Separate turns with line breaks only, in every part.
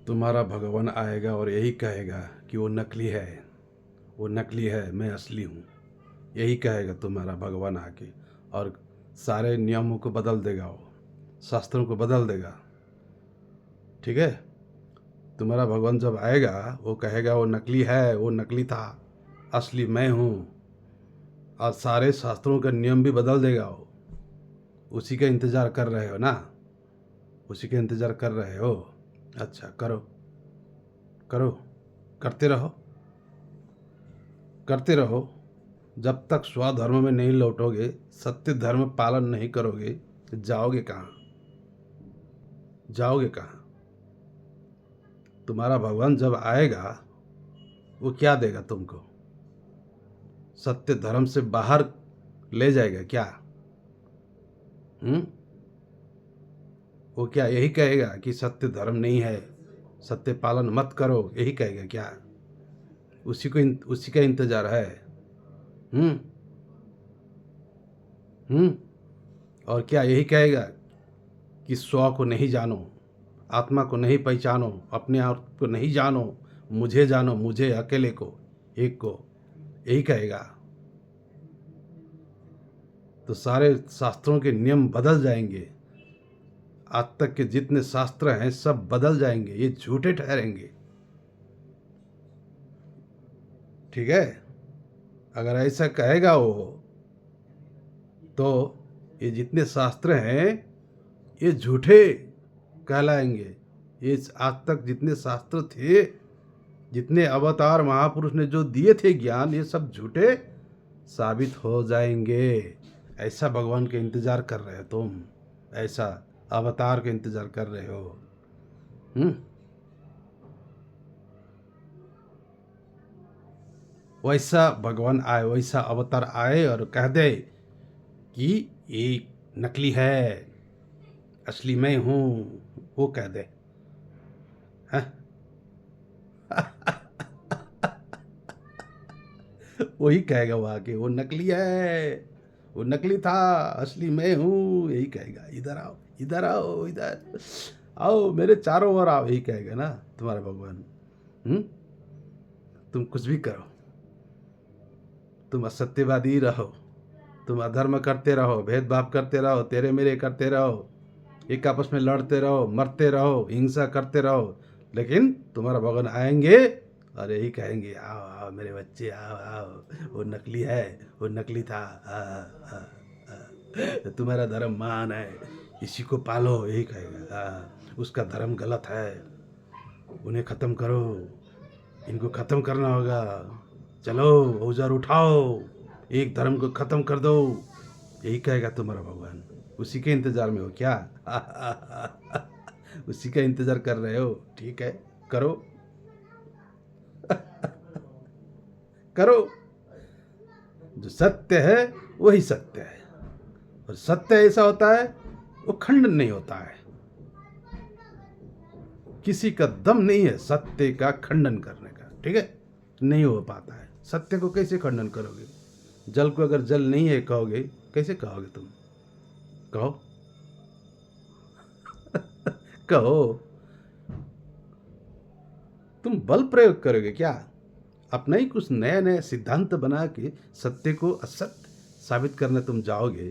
तुम्हारा भगवान आएगा और यही कहेगा कि वो नकली है, वो नकली है, मैं असली हूँ। यही कहेगा तुम्हारा भगवान आके, और सारे नियमों को बदल देगा, वो शास्त्रों को बदल देगा। ठीक है। तुम्हारा भगवान जब आएगा वो कहेगा वो नकली है, वो नकली था, असली मैं हूँ, और सारे शास्त्रों का नियम भी बदल देगा वो। उसी का इंतज़ार कर रहे हो ना? उसी का इंतज़ार कर रहे हो? अच्छा, करो करो, करते रहो, करते रहो। जब तक स्वधर्म में नहीं लौटोगे, सत्य धर्म पालन नहीं करोगे, जाओगे कहाँ? जाओगे कहाँ? तुम्हारा भगवान जब आएगा वो क्या देगा तुमको? सत्य धर्म से बाहर ले जाएगा क्या? वो क्या यही कहेगा कि सत्य धर्म नहीं है, सत्य पालन मत करो, यही कहेगा क्या? उसी का इंतजार है। हम्म हम्म और क्या यही कहेगा कि स्व को नहीं जानो, आत्मा को नहीं पहचानो, अपने आप को नहीं जानो, मुझे जानो, मुझे अकेले को, एक को, यही कहेगा? तो सारे शास्त्रों के नियम बदल जाएंगे। आज तक के जितने शास्त्र हैं सब बदल जाएंगे, ये झूठे ठहरेंगे। ठीक है। अगर ऐसा कहेगा वो, तो ये जितने शास्त्र हैं ये झूठे कहलाएंगे। ये आज तक जितने शास्त्र थे, जितने अवतार महापुरुष ने जो दिए थे ज्ञान, ये सब झूठे साबित हो जाएंगे। ऐसा भगवान का इंतजार कर रहे हो तुम, ऐसा अवतार का इंतजार कर रहे हो। वैसा भगवान आए, वैसा अवतार आए और कह दे कि ये नकली है, असली मैं हूँ, वो कह दे। हाँ? वही कहेगा वो आके, वो नकली है, वो नकली था, असली मैं हूँ, यही कहेगा। इधर आओ, इधर आओ, इधर आओ, मेरे चारों ओर आओ, यही कहेगा ना तुम्हारा भगवान। तुम कुछ भी करो, तुम असत्यवादी रहो, तुम अधर्म करते रहो, भेदभाव करते रहो, तेरे मेरे करते रहो, एक आपस में लड़ते रहो, मरते रहो, हिंसा करते रहो, लेकिन तुम्हारा भगवान आएंगे और यही कहेंगे, आओ आओ मेरे बच्चे, आओ आओ, वो नकली है, वो नकली था, तुम्हारा धर्म महान है, इसी को पालो, यही कहेगा। उसका धर्म गलत है, उन्हें ख़त्म करो, इनको ख़त्म करना होगा, चलो औजार उठाओ, एक धर्म को ख़त्म कर दो, यही कहेगा तुम्हारा भगवान। उसी के इंतज़ार में हो क्या? उसी का इंतज़ार कर रहे हो? ठीक है, करो। करो। जो सत्य है वही सत्य है, और सत्य ऐसा होता है वो खंडन नहीं होता है। किसी का दम नहीं है सत्य का खंडन करने का। ठीक है, नहीं हो पाता है। सत्य को कैसे खंडन करोगे? जल को अगर जल नहीं है कहोगे, कैसे कहोगे तुम? कहो। कहो। तुम बल प्रयोग करोगे क्या? अपना ही कुछ नया नया सिद्धांत बना के सत्य को असत्य साबित करने तुम जाओगे,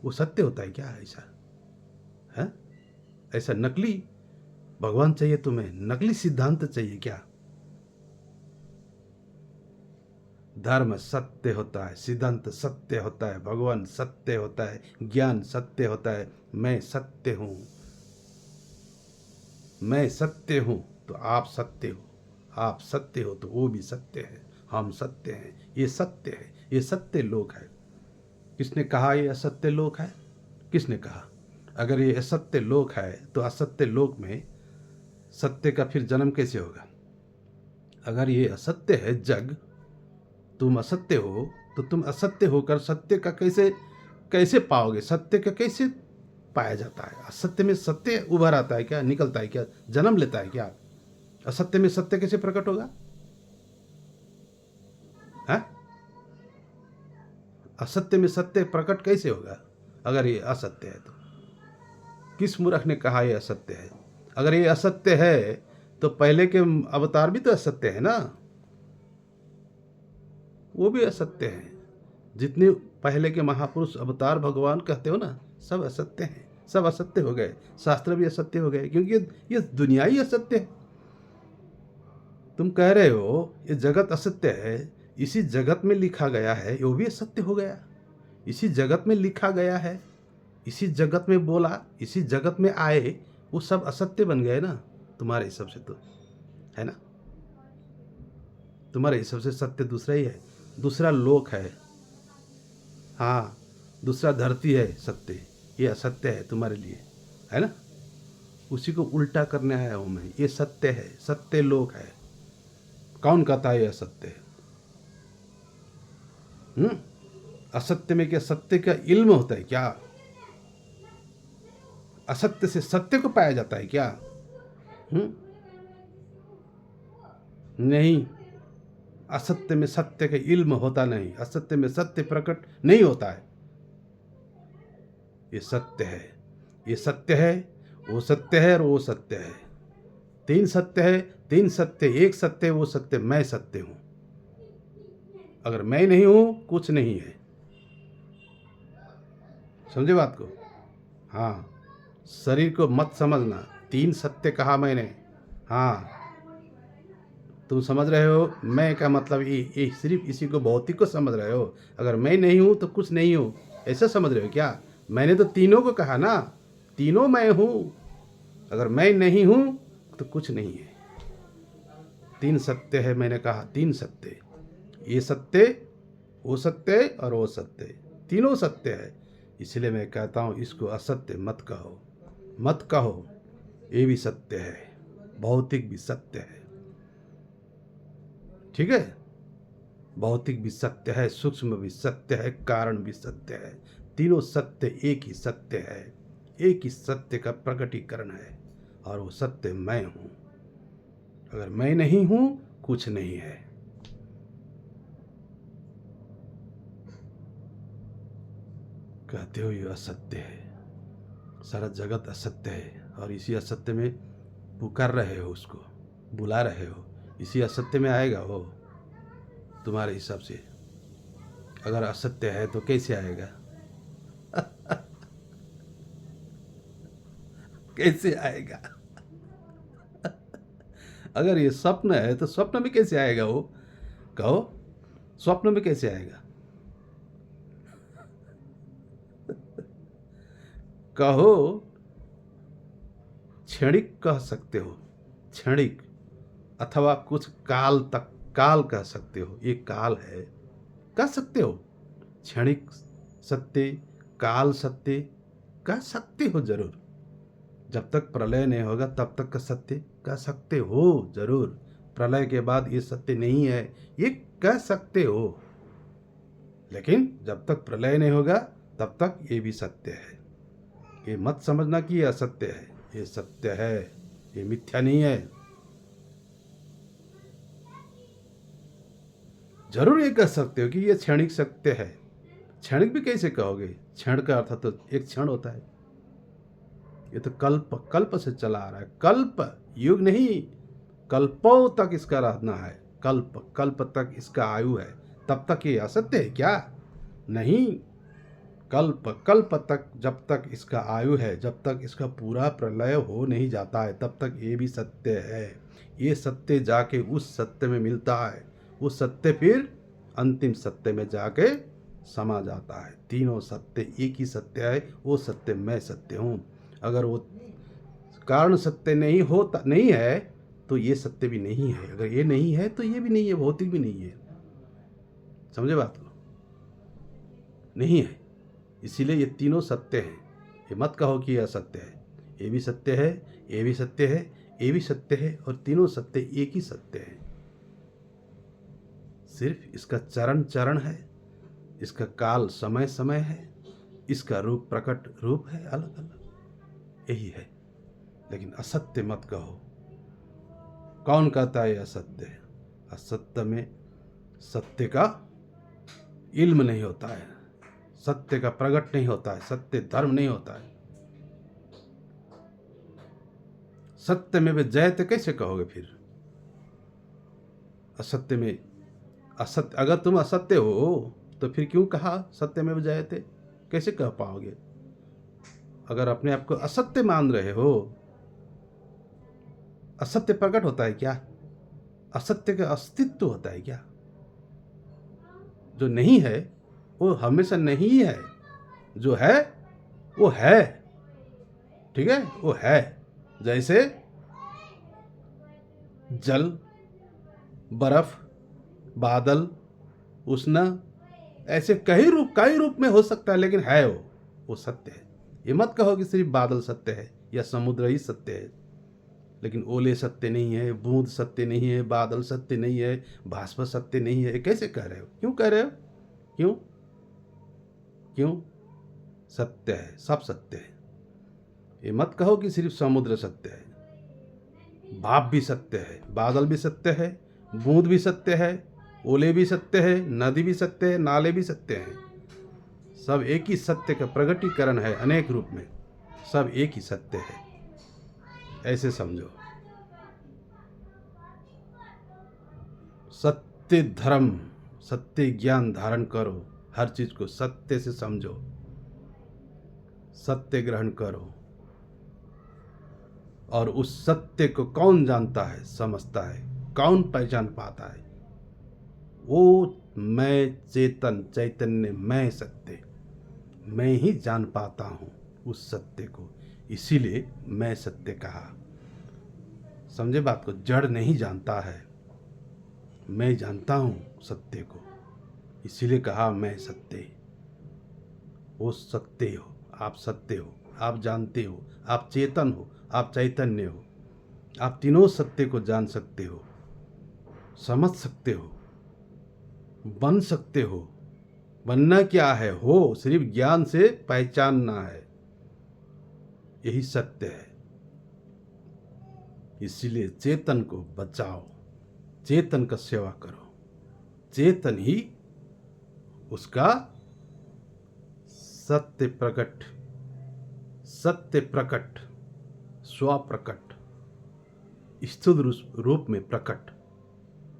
वो सत्य होता है क्या? ऐसा है? ऐसा नकली भगवान चाहिए तुम्हें? नकली सिद्धांत चाहिए क्या? धर्म सत्य होता है, सिद्धांत सत्य होता है, भगवान सत्य होता है, ज्ञान सत्य होता है। मैं सत्य हूँ, मैं सत्य हूँ तो आप सत्य हो, आप सत्य हो तो वो भी सत्य है, हम सत्य हैं। ये सत्य है, ये सत्य लोक है। किसने कहा ये असत्य लोक है? किसने कहा? अगर ये असत्य लोक है तो असत्य लोक में सत्य का फिर जन्म कैसे होगा? अगर ये असत्य है जग, तुम असत्य हो, तो तुम असत्य होकर सत्य का कैसे कैसे पाओगे? सत्य का कैसे पाया जाता है? असत्य में सत्य उभर आता है क्या? निकलता है क्या? जन्म लेता है क्या? असत्य में सत्य कैसे प्रकट होगा? है? असत्य में सत्य प्रकट कैसे होगा अगर ये असत्य है तो? किस मूर्ख ने कहा ये असत्य है? अगर ये असत्य है तो पहले के अवतार भी तो असत्य है ना, वो भी असत्य है। जितने पहले के महापुरुष अवतार भगवान कहते हो ना, सब असत्य हैं, सब असत्य हो गए, शास्त्र भी असत्य हो गए, क्योंकि ये दुनिया ही असत्य है। तुम कह रहे हो ये जगत असत्य है, इसी जगत में लिखा गया है, वो भी असत्य हो गया। इसी जगत में लिखा गया है, इसी जगत में बोला, इसी जगत में आए, वो सब असत्य बन गए ना तुम्हारे हिसाब से, तो है ना। तुम्हारे हिसाब से सत्य दूसरा ही है, दूसरा लोक है, हाँ, दूसरा धरती है सत्य, ये असत्य है तुम्हारे लिए, है ना। उसी को उल्टा करने आया हूँ मैं। ये सत्य है, सत्य लोक है। कौन कहता है ये असत्य है? असत्य में क्या सत्य का इल्म होता है क्या? असत्य से सत्य को पाया जाता है क्या? नहीं, असत्य में सत्य का इल्म होता नहीं, असत्य में सत्य प्रकट नहीं होता है। ये सत्य है, ये सत्य है, वो सत्य है और वो सत्य है। तीन सत्य है, तीन सत्य, एक सत्य, वो सत्य मैं सत्य हूं। अगर मैं नहीं हूं, कुछ नहीं है। समझे बात को? हाँ, शरीर को मत समझना। तीन सत्य कहा मैंने। हाँ, तुम समझ रहे हो मैं का मतलब ये सिर्फ इसी को भौतिक को समझ रहे हो। अगर मैं नहीं हूं तो कुछ नहीं हूं, ऐसा समझ रहे हो क्या? मैंने तो तीनों को कहा ना, तीनों मैं हूं। अगर मैं नहीं हूं तो कुछ नहीं है। तीन सत्य है, मैंने कहा तीन सत्य। ये सत्य, वो सत्य और वो सत्य, तीनों सत्य है। इसलिए मैं कहता हूं इसको असत्य मत कहो, मत कहो। ये भी सत्य है, भौतिक भी सत्य है, ठीक है। भौतिक भी सत्य है, सूक्ष्म भी सत्य है, कारण भी सत्य है। तीनों सत्य एक ही सत्य है, एक ही सत्य का प्रकटीकरण है, और वो सत्य मैं हूं। अगर मैं नहीं हूं, कुछ नहीं है। कहते हो ये असत्य है, सारा जगत असत्य है, और इसी असत्य में पुकार रहे हो, उसको बुला रहे हो। इसी असत्य में आएगा वो तुम्हारे हिसाब से। अगर असत्य है तो कैसे आएगा? कैसे आएगा? अगर ये स्वप्न है तो स्वप्न में कैसे आएगा वो? कहो, स्वप्न में कैसे आएगा? कहो। क्षणिक कह सकते हो, क्षणिक, अथवा कुछ काल तक, काल कह सकते हो, ये काल है, कह सकते हो। क्षणिक सत्य, काल सत्य कह सकते हो जरूर। जब तक प्रलय नहीं होगा तब तक का सत्य कह सकते हो जरूर। प्रलय के बाद ये सत्य नहीं है, ये कह सकते हो। लेकिन जब तक प्रलय नहीं होगा तब तक ये भी सत्य है। ये मत समझना कि ये असत्य है, ये सत्य है, ये मिथ्या नहीं है। जरूर ये कह सकते हो कि ये क्षणिक सत्य है। क्षणिक भी कैसे कहोगे? क्षण का अर्थ तो एक क्षण होता है। ये तो कल्प, कल्प से चला आ रहा है, कल्प, युग नहीं, कल्पों तक इसका रहना है। कल्प, कल्प तक इसका आयु है, तब तक ये असत्य है क्या? नहीं, कल्प, कल्प तक, जब तक इसका आयु है, जब तक इसका पूरा प्रलय हो नहीं जाता है, तब तक ये भी सत्य है। ये सत्य जाके उस सत्य में मिलता है, वो सत्य फिर अंतिम सत्य में जाके समा जाता है। तीनों सत्य एक ही सत्य है, वो सत्य मैं सत्य हूँ। अगर वो कारण सत्य नहीं होता, नहीं है, तो ये सत्य भी नहीं है। अगर ये नहीं है तो ये भी नहीं है, भौतिक भी नहीं है। समझे बात को? नहीं है। इसीलिए ये तीनों सत्य हैं। ये मत कहो कि ये असत्य है। ये भी सत्य है, ये भी सत्य है, ये भी सत्य है, और तीनों सत्य एक ही सत्य है। सिर्फ इसका चरण चरण है, इसका काल समय समय है, इसका रूप प्रकट रूप है, अलग अलग, यही है। लेकिन असत्य मत कहो। कौन कहता है असत्य है? असत्य में सत्य का इल्म नहीं होता है, सत्य का प्रकट नहीं होता है, सत्य धर्म नहीं होता है। सत्य में वे जयते कैसे कहोगे फिर? असत्य में असत्य, अगर तुम असत्य हो तो फिर क्यों कहा सत्य में जयते? कैसे कह पाओगे? अगर अपने आप को असत्य मान रहे हो, असत्य प्रकट होता है क्या? असत्य का अस्तित्व होता है क्या? जो नहीं है वो हमेशा नहीं है, जो है वो है। ठीक है, वो है। जैसे जल, बर्फ, बादल, उष्ण, ऐसे कई रूप में हो सकता है, लेकिन है वो सत्य है। ये मत कहो कि सिर्फ बादल सत्य है या समुद्र ही सत्य है, लेकिन ओले सत्य नहीं है, बूंद सत्य नहीं है, बादल सत्य नहीं है, भास्प सत्य नहीं है। कैसे कह रहे हो? क्यों कह रहे हो? क्यों क्यों? सत्य है, सब सत्य है। ये मत कहो कि सिर्फ समुद्र सत्य है। भाप भी सत्य है, बादल भी सत्य है, बूंद भी सत्य है, ओले भी सत्य है, नदी भी सत्य है, नाले भी सत्य हैं। सब एक ही सत्य का प्रगटीकरण है, अनेक रूप में। सब एक ही सत्य है, ऐसे समझो। सत्य धर्म, सत्य ज्ञान धारण करो, हर चीज को सत्य से समझो, सत्य ग्रहण करो। और उस सत्य को कौन जानता है, समझता है, कौन पहचान पाता है? वो मैं चेतन, चैतन्य, मैं सत्य, मैं ही जान पाता हूँ उस सत्य को। इसीलिए मैं सत्य कहा। समझे बात को? जड़ नहीं जानता है, मैं जानता हूँ सत्य को, इसीलिए कहा मैं सत्य। वो सत्य हो, आप सत्य हो, आप जानते हो, आप चेतन हो, आप चैतन्य हो। आप तीनों सत्य को जान सकते हो, समझ सकते हो, बन सकते हो। बनना क्या है? हो, सिर्फ ज्ञान से पहचानना है, यही सत्य है। इसीलिए चेतन को बचाओ, चेतन का सेवा करो। चेतन ही उसका सत्य प्रकट, सत्य प्रकट, स्वप्रकट, स्थूल रूप में प्रकट।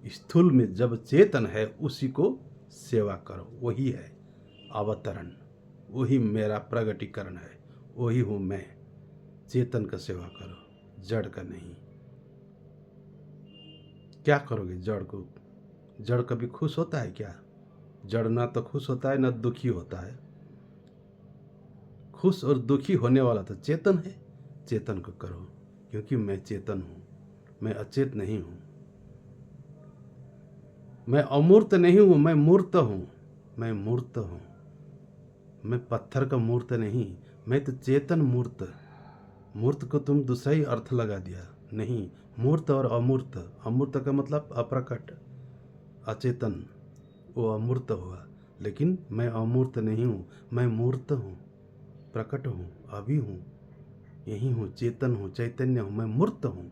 स्थूल में जब चेतन है, उसी को सेवा करो। वही है अवतरण, वही मेरा प्रगटीकरण है, वही हूँ मैं। चेतन का सेवा करो, जड़ का नहीं। क्या करोगे जड़ को? जड़ कभी खुश होता है क्या? जड़ ना तो खुश होता है, ना दुखी होता है। खुश और दुखी होने वाला तो चेतन है। चेतन को करो, क्योंकि मैं चेतन हूँ, मैं अचेत नहीं हूँ। मैं अमूर्त नहीं हूँ, मैं मूर्त हूँ। मैं मूर्त हूँ, मैं पत्थर का मूर्त नहीं, मैं तो चेतन मूर्त। मूर्त को तुम दूसरा ही अर्थ लगा दिया। नहीं, मूर्त और अमूर्त। अमूर्त का मतलब अप्रकट, अचेतन, वो अमूर्त हुआ। लेकिन मैं अमूर्त नहीं हूँ, मैं मूर्त हूँ, प्रकट हूँ, अभी हूँ, यही हूँ, चेतन हूँ, चैतन्य हूँ। मैं मूर्त हूँ,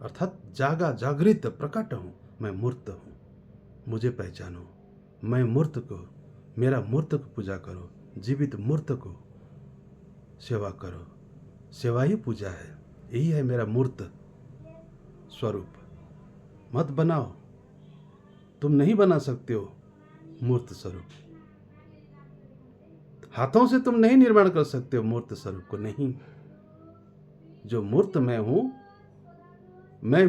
अर्थात जागा, जागृत, प्रकट हूँ। मैं मूर्त हूँ, मुझे पहचानो। मैं मूर्त को, मेरा मूर्त को पूजा करो, जीवित मूर्त को सेवा करो। सेवा ही पूजा है, यही है मेरा मूर्त स्वरूप। मत बनाओ, तुम नहीं बना सकते हो मूर्त स्वरूप। हाथों से तुम नहीं निर्माण कर सकते हो मूर्त स्वरूप को। नहीं, जो मूर्त मैं हूं, मैं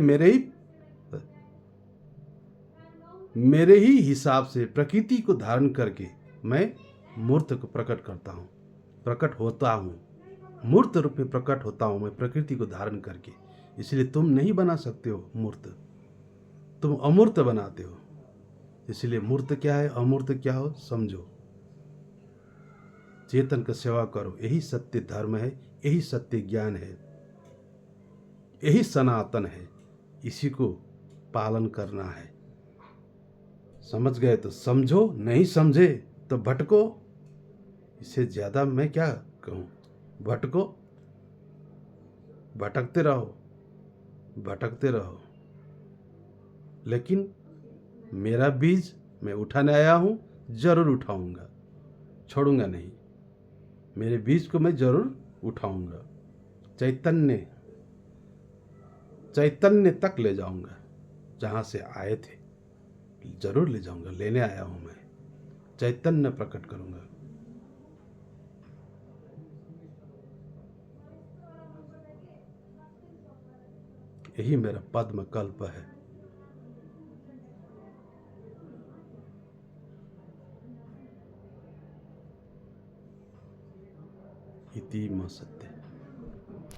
मेरे ही हिसाब से प्रकृति को धारण करके मैं मूर्त को प्रकट करता हूं, प्रकट होता हूं, मूर्त रूप में प्रकट होता हूं मैं प्रकृति को धारण करके। इसलिए तुम नहीं बना सकते हो मूर्त, तुम अमूर्त बनाते हो। इसलिए मूर्त क्या है, अमूर्त क्या हो, समझो। चेतन का सेवा करो, यही सत्य धर्म है, यही सत्य ज्ञान है, यही सनातन है। इसी को पालन करना है। समझ गए तो समझो, नहीं समझे तो भटको। इससे ज्यादा मैं क्या कहूं? भटको, भटकते रहो, भटकते रहो। लेकिन मेरा बीज मैं उठाने आया हूं, जरूर उठाऊंगा, छोड़ूंगा नहीं। मेरे बीज को मैं जरूर उठाऊंगा। चैतन्य चैतन्य तक ले जाऊंगा, जहाँ से आए थे जरूर ले जाऊंगा। लेने आया हूं मैं, चैतन्य प्रकट करूंगा। यही मेरा पद्म कल्प है। इति म सत्य।